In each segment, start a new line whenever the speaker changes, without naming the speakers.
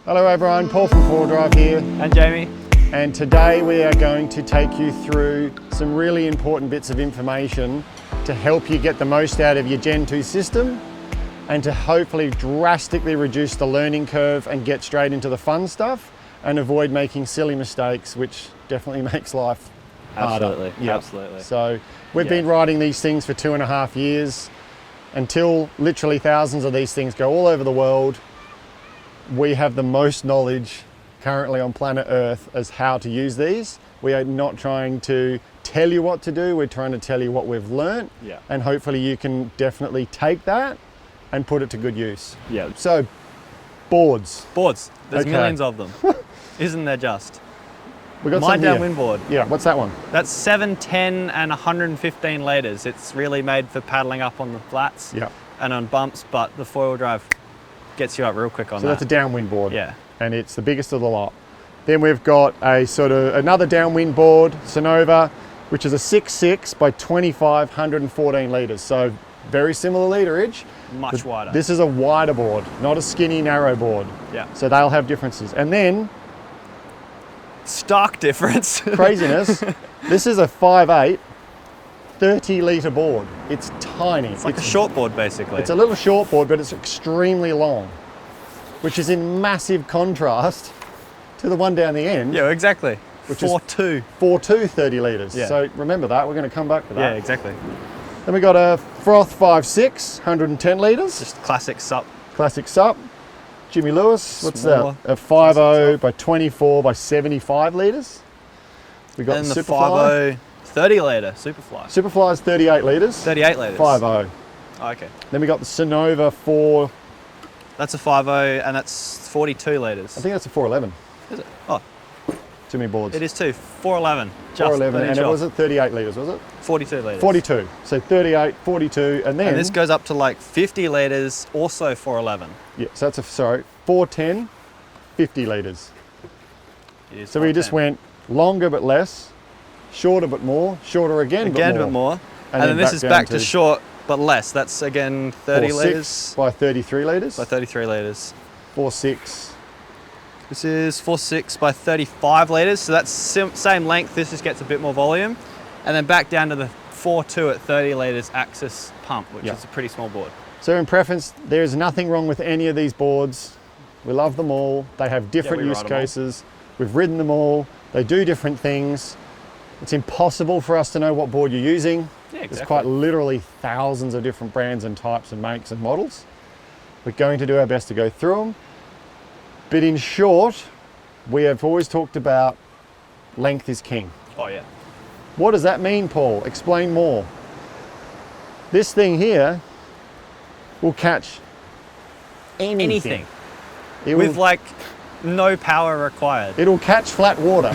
Hello everyone, Paul from Foil Drive here.
And Jamie.
And today we are going to take you through some really important bits of information to help you get the most out of your Gen 2 system and to hopefully drastically reduce the learning curve and get straight into the fun stuff and avoid making silly mistakes, which definitely makes life harder.
Absolutely,
Yep.
absolutely.
So we've been riding these things for 2.5 years until literally thousands of these things go all over the world. We have the most knowledge currently on planet Earth as how to use these. We are not trying to tell you what to do, we're trying to tell you what we've learnt, and hopefully you can definitely take that and put it to good use.
Yeah.
So, boards.
Boards, there's
Okay.
millions of them. Isn't there just?
We got
My
some here.
downwind board.
Yeah, what's that one?
That's 7, 10 and 115 litres. It's really made for paddling up on the flats
Yeah.
and on bumps, but the foil drive gets you up real quick on
So
that.
that's a downwind board.
Yeah.
And it's the biggest of the lot. Then we've got a sort of another downwind board, Sonova, which is a 6.6 by 25, 114 litres. So very similar literage.
Much wider.
This is a wider board, not a skinny, narrow board.
Yeah.
So they'll have differences. And then,
Stark difference.
craziness, this is a 5.8, 30 litre board. It's tiny.
It's like a short board, basically.
It's a little short board, but it's extremely long, which is in massive contrast to the one down the end.
Yeah, exactly.
Which is
4.2.
4.2 30 litres.
Yeah.
So remember that, we're going to come back to that.
Yeah, exactly.
Then we got a Froth 5.6, 110 litres.
Just classic sup.
Classic sup. Jimmy Lewis, what's
Smaller.
that? A 5.0 by 24 by 75 litres. We got
And the
Superfly.
5.0, 30 litre Superfly.
Superfly's 38 litres.
38 litres.
5.0.
Oh, okay.
Then we got the Sonova 4,
That's a 5.0 and that's 42 litres.
I think that's a 411.
Is it? Oh,
Too many boards.
it is too. 411. Just
411,
an
and
inch
it
off.
wasn't 38 litres, was it?
42 litres.
42. So 38, 42, and then...
And this goes up to like 50 litres, also 411.
Yeah, so that's 410, 50 litres.
It is
So we just
410.
went longer but less, shorter but more, shorter again
but more. And then this is
down
back to short but less. That's again 30
4.6
litres
by 33 litres.
by 33 litres.
4.6.
This is 4.6 by 35 litres. So that's same length. This just gets a bit more volume. And then back down to the 4.2 at 30 litres axis pump, which is a pretty small board.
So in preference, there's nothing wrong with any of these boards. We love them all. They have different
we
use
ride them all.
cases. We've ridden them all. They do different things. It's impossible for us to know what board you're using.
Yeah, exactly.
There's quite literally thousands of different brands and types and makes and models. We're going to do our best to go through them. But in short, we have always talked about length is king.
Oh yeah.
What does that mean, Paul? Explain more. This thing here will catch anything. It will,
With like no power required.
it'll catch flat water.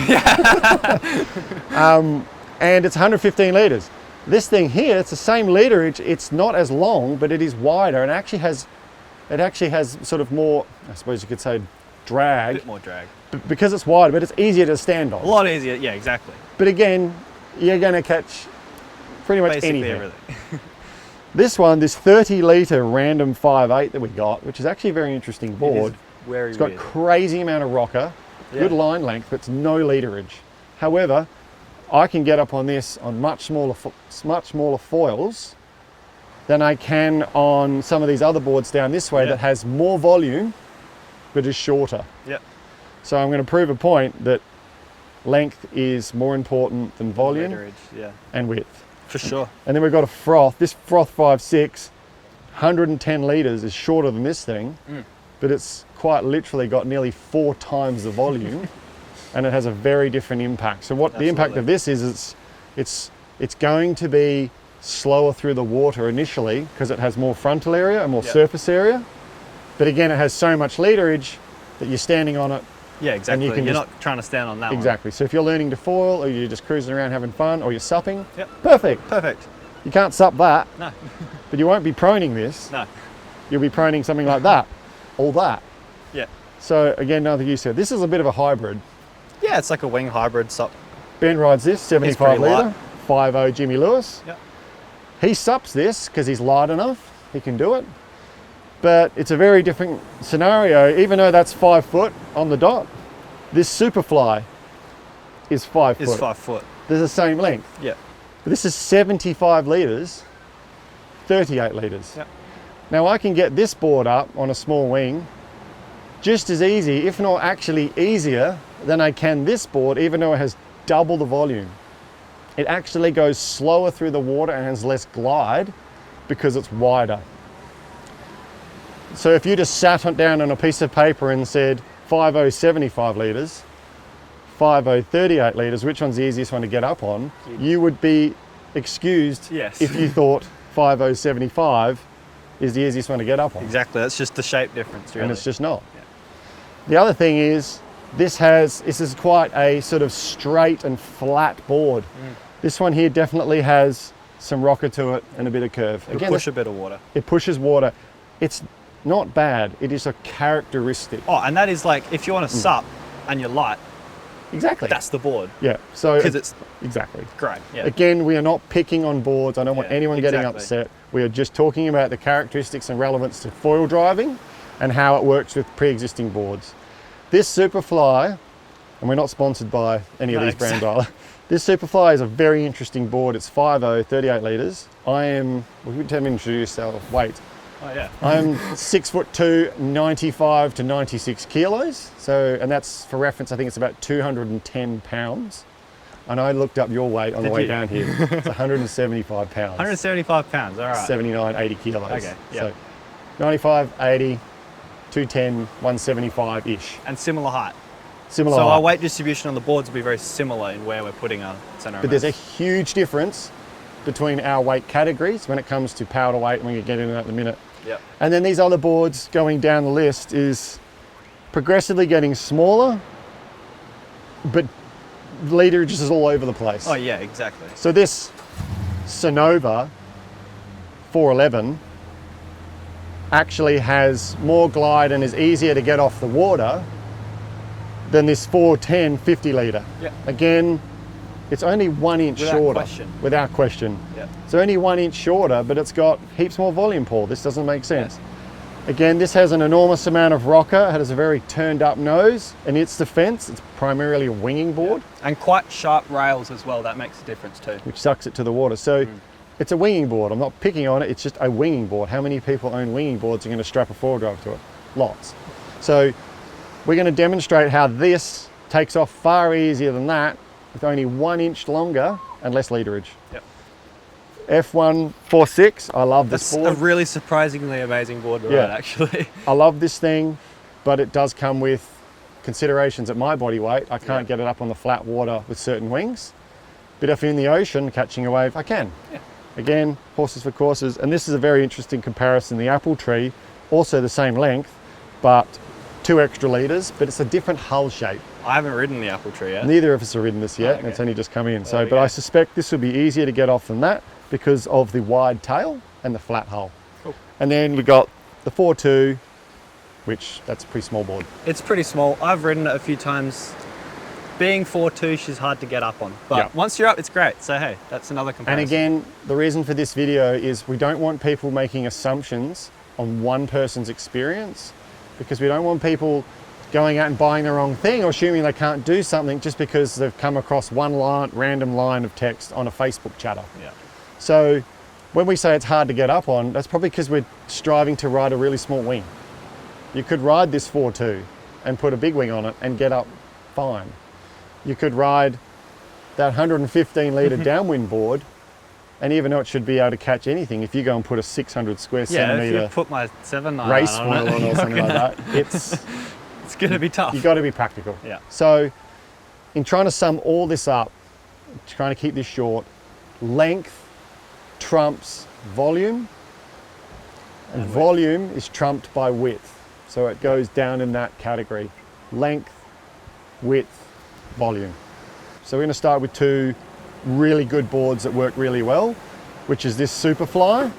And it's 115 litres. This thing here, it's the same literage. It's not as long, but it is wider and actually has sort of more, I suppose you could say,
A
drag.
bit more drag.
Because it's wider, but it's easier to stand
A
on.
lot easier. Yeah, exactly.
But again, you're going to catch pretty much
Basically
anything.
everything.
This one, this 30 litre random 5.8 that we got, which is actually a very interesting board.
Very
It's got
weird.
crazy amount of rocker, good
Yeah.
line length, but it's no literage. However, I can get up on this on much smaller foils than I can on some of these other boards down this way that has more volume, but is shorter.
Yep.
So I'm going to prove a point that length is more important than volume
Literage, yeah.
and width.
For sure.
And then we've got a Froth. This Froth 5.6, 110 litres is shorter than this thing, but it's quite literally got nearly 4 times the volume, and it has a very different impact. So what the impact of this is, it's going to be slower through the water initially because it has more frontal area and more surface area. But again, it has so much literage that you're standing on it.
Yeah, exactly.
you can
You're
just-
not trying to stand on that
Exactly. So if you're learning to foil, or you're just cruising around having fun, or you're supping,
Yep.
perfect.
one. Perfect.
You can't sup that,
No.
but you won't be proning this.
No.
You'll be proning something like that, all that.
Yeah.
So again, another use here. This is a bit of a hybrid.
Yeah, it's like a wing hybrid sup.
Ben rides this, 75
pretty
litre, 5.0 Jimmy Lewis.
Yep.
He sups this because he's light enough, he can do it. But it's a very different scenario. Even though that's 5 foot on the dot, this Superfly is 5 foot.
It's 5 foot.
They're the same length.
Yeah.
But this is 75 litres, 38 litres.
Yep.
Now I can get this board up on a small wing just as easy, if not actually easier, than I can this board, even though it has double the volume. It actually goes slower through the water and has less glide because it's wider. So if you just sat down on a piece of paper and said 5.0 75 litres, 5.0 38 litres, which one's the easiest one to get up on, you would be excused if you thought 5.0 75 is the easiest one to get up on.
Exactly, that's just the shape difference, really.
And it's just not. Yeah. The other thing is, this is quite a sort of straight and flat board. This one here definitely has some rocker to it and a bit of curve.
It'll push a bit of water.
It pushes water. It's not bad, it is a characteristic.
Oh, and that is like, if you want to sup and you're light,
exactly,
that's the board.
Yeah, so
because it's
exactly
great. Yeah.
Again, we are not picking on boards. I don't want anyone getting upset. We are just talking about the characteristics and relevance to foil driving and how it works with pre-existing boards. This Superfly, and we're not sponsored by any of these brands either. This Superfly is a very interesting board. It's 5.0 38 litres. Well, you tell me to introduce yourself. Weight.
Oh yeah.
I'm 6'2", 95 to 96 kilos. So, and that's for reference, I think it's about 210 pounds. And I looked up your weight on the way down here. It's 175 pounds.
175 pounds, all right.
79, 80 kilos.
Okay, yeah.
So 95, 80, 210, 175-ish.
And similar height.
Similar
so
height.
our weight distribution on the boards will be very similar in where we're putting our center.
But there's a huge difference between our weight categories when it comes to power to weight, and we can get into that in a minute.
Yep.
And then these other boards going down the list is progressively getting smaller, but literage is all over the place.
Oh yeah, exactly.
So this Sonova 411 actually has more glide and is easier to get off the water than this 410 50 litre.
Yeah.
Again, it's only 1 inch shorter. Without question.
Yeah.
It's only 1 inch shorter, but it's got heaps more volume, Paul. This doesn't make sense. Again, this has an enormous amount of rocker. It has a very turned up nose. In its defense, it's primarily a winging board.
Yeah. And quite sharp rails as well. That makes a difference too.
Which sucks it to the water. So it's a winging board. I'm not picking on it. It's just a winging board. How many people own winging boards and are going to strap a foil drive to it? Lots. So we're going to demonstrate how this takes off far easier than that with only 1 inch longer and less literage.
Yep.
F146, I love this board.
That's a really surprisingly amazing board to ride, actually.
I love this thing, but it does come with considerations at my body weight. I can't get it up on the flat water with certain wings. But if in the ocean catching a wave, I can. Yeah. Again, horses for courses. And this is a very interesting comparison. The Apple Tree, also the same length, but 2 extra litres, but it's a different hull shape.
I haven't ridden the Apple Tree yet.
Neither of us have ridden this yet, and it's only just come in. So, but I suspect this will be easier to get off than that because of the wide tail and the flat hull. Cool. And then we got the 4.2, which that's a pretty small board.
It's pretty small. I've ridden it a few times. Being 4.2, she's hard to get up on. But once you're up, it's great. So hey, that's another comparison.
And again, the reason for this video is we don't want people making assumptions on one person's experience, because we don't want people going out and buying the wrong thing or assuming they can't do something just because they've come across one random line of text on a Facebook chatter.
Yeah.
So when we say it's hard to get up on, that's probably because we're striving to ride a really small wing. You could ride this 4.2 and put a big wing on it and get up fine. You could ride that 115 litre downwind board, and even though it should be able to catch anything, if you go and put a 600 square centimetre
if you put my 7.9
race foil on or something like that,
it's going to be tough.
You've got to be practical.
Yeah.
So in trying to sum all this up, trying to keep this short, length trumps volume, and volume is trumped by width. So it goes down in that category. Length, width, volume. So we're going to start with 2 really good boards that work really well, which is this Superfly,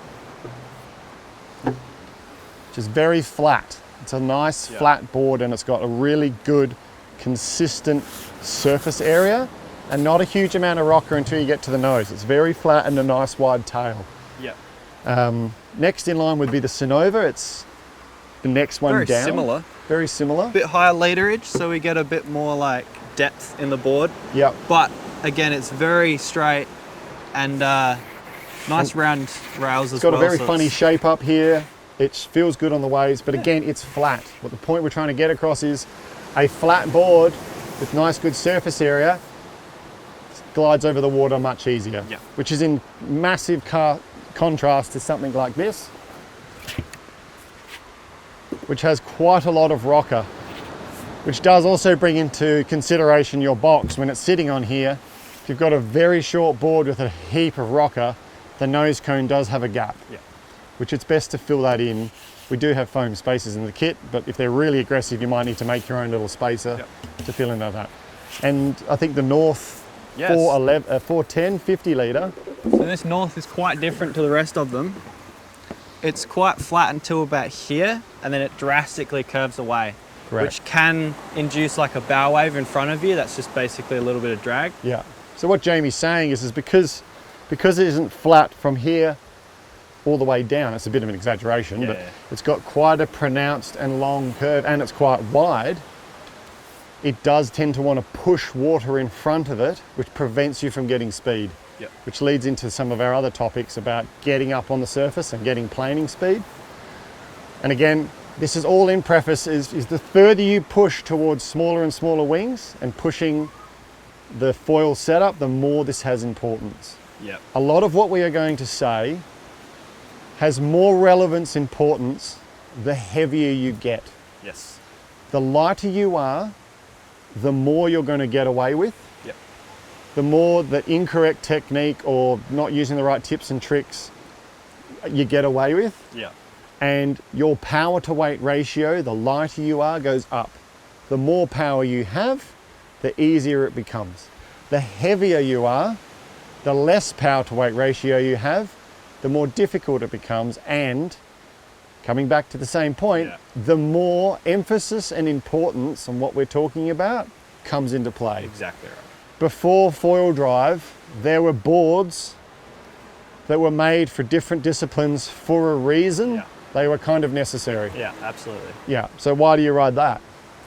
which is very flat. It's a nice flat board, and it's got a really good consistent surface area and not a huge amount of rocker until you get to the nose. It's very flat and a nice wide tail.
Yeah.
Next in line would be the Sonova. It's the next one
Very
down.
similar.
Very similar.
Bit higher literage, so we get a bit more like depth in the board.
Yep.
But again, it's very straight and nice round rails as well.
It's got a very
so
funny
it's-
shape up here. It feels good on the waves, but again, it's flat. What the point we're trying to get across is a flat board with nice, good surface area glides over the water much easier,
Yeah.
which is in massive contrast to something like this, which has quite a lot of rocker, which does also bring into consideration your box when it's sitting on here. If you've got a very short board with a heap of rocker, the nose cone does have a gap,
Yeah.
which it's best to fill that in. We do have foam spacers in the kit, but if they're really aggressive, you might need to make your own little spacer to fill into that. And I think the North
Yes.
410 50 litre.
So this North is quite different to the rest of them. It's quite flat until about here, and then it drastically curves away,
Correct.
which can induce like a bow wave in front of you. That's just basically a little bit of drag.
Yeah. So what Jamie's saying is because it isn't flat from here all the way down, it's a bit of an exaggeration, but
Yeah.
it's got quite a pronounced and long curve, and it's quite wide. It does tend to want to push water in front of it, which prevents you from getting speed.
Yep.
Which leads into some of our other topics about getting up on the surface and getting planing speed. And again, this is all in preface, is the further you push towards smaller and smaller wings and pushing the foil setup, the more this has importance.
Yep.
A lot of what we are going to say has more relevance, importance, the heavier you get.
Yes.
The lighter you are, the more you're going to get away with.
Yep.
The more the incorrect technique or not using the right tips and tricks you get away with.
Yeah.
And your power to weight ratio, the lighter you are, goes up. The more power you have, the easier it becomes. The heavier you are, the less power to weight ratio you have, the more difficult it becomes. And coming back to the same point, the more emphasis and importance on what we're talking about comes into play.
Exactly right.
Before foil drive, there were boards that were made for different disciplines for a reason.
Yeah.
They were kind of necessary.
Yeah, absolutely.
Yeah, so why do you ride that?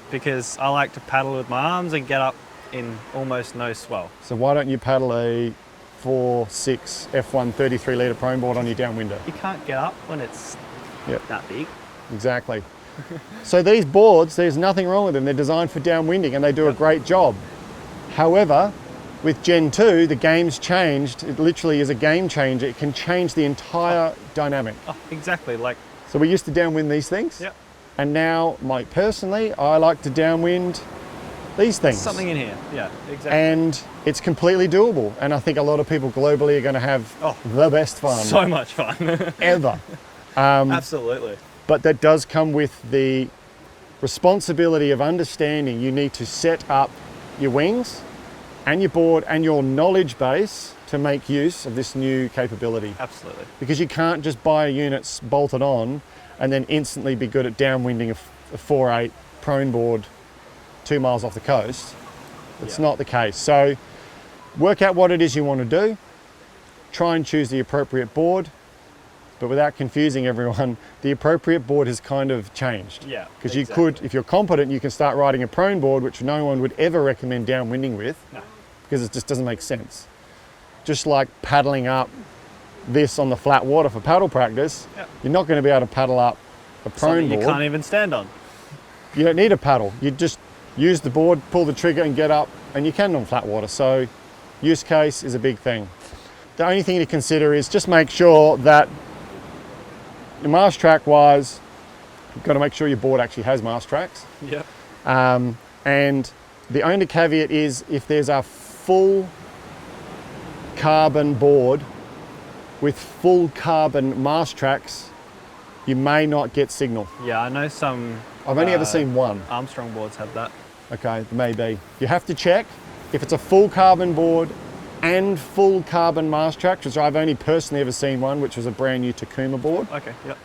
Because I like to paddle with my arms and get up in almost no swell.
So why don't you paddle a 4.6 F1 33 litre prone board on your downwinder?
You can't get up when it's that big.
Exactly. So these boards, there's nothing wrong with them. They're designed for downwinding and they do a great job. However, with Gen 2, the game's changed. It literally is a game changer. It can change the entire dynamic.
Oh, exactly. Like,
So we used to downwind these things.
Yep.
And now, personally, I like to downwind these things.
something in here. Yeah, exactly.
And it's completely doable. And I think a lot of people globally are going to have the best fun
so much fun.
ever.
Absolutely.
But that does come with the responsibility of understanding you need to set up your wings and your board and your knowledge base to make use of this new capability.
Absolutely.
Because you can't just buy a unit bolted on and then instantly be good at downwinding a 4.8 prone board 2 miles off the coast. It's not the case. So work out what it is you want to do, try and choose the appropriate board, but without confusing everyone, the appropriate board has kind of changed.
Yeah,
Because you could, if you're competent, you can start riding a prone board, which no one would ever recommend downwinding with, because it just doesn't make sense. Just like paddling up this on the flat water for paddle practice, you're not going to be able to paddle up a prone
Something
board.
you can't even stand on.
You don't need a paddle. You just use the board, pull the trigger and get up, and you can on flat water. So use case is a big thing. The only thing to consider is just make sure that your mast track wise, you've got to make sure your board actually has mast tracks.
Yep.
And the only caveat is if there's a full carbon board with full carbon mast tracks, you may not get signal.
Yeah, I know some.
I've only ever seen one.
Armstrong boards have that.
Okay, maybe. You have to check if it's a full carbon board and full carbon mast tracks, which I've only personally ever seen one, which was a brand new Takuma board.
Okay. Yep.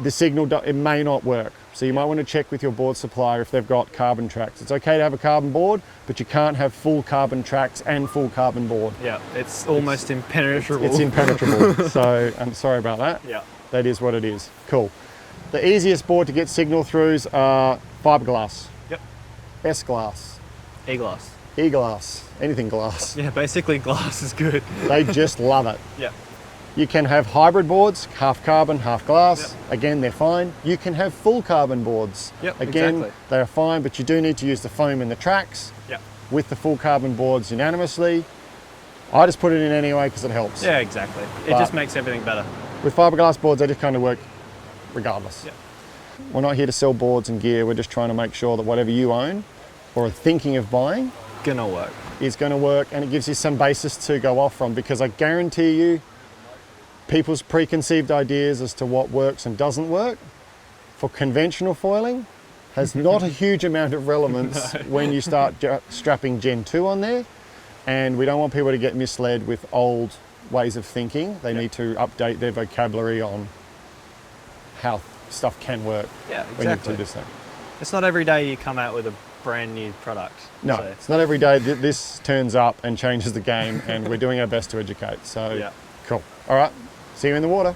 The signal, it may not work. So you might want to check with your board supplier if they've got carbon tracks. It's okay to have a carbon board, but you can't have full carbon tracks and full carbon board.
Yeah, it's almost impenetrable.
It's impenetrable. So I'm sorry about that.
Yeah.
That is what it is. Cool. The easiest board to get signal throughs are fiberglass,
Yep.
S-glass,
E-glass.
E-glass, anything glass.
Yeah, basically glass is good.
They just love it.
Yeah.
You can have hybrid boards, half carbon, half glass. Yep. Again, they're fine. You can have full carbon boards.
Yep,
Again,
exactly.
they are fine, but you do need to use the foam in the tracks
Yep.
with the full carbon boards unanimously. I just put it in anyway because it helps.
Yeah, exactly. It
But
just makes everything better.
with fiberglass boards, they just kind of work regardless.
Yep.
We're not here to sell boards and gear. We're just trying to make sure that whatever you own or are thinking of buying
Gonna work.
is going to work, and it gives you some basis to go off from, because I guarantee you people's preconceived ideas as to what works and doesn't work for conventional foiling has not a huge amount of relevance when you start strapping Gen 2 on there, and we don't want people to get misled with old ways of thinking. They need to update their vocabulary on how stuff can work
Yeah,
when you
exactly.
do this thing.
It's not every day you come out with a brand new product.
No,
So,
it's not every day that this turns up and changes the game, and we're doing our best to educate. So,
yeah.
cool. All right, see you in the water.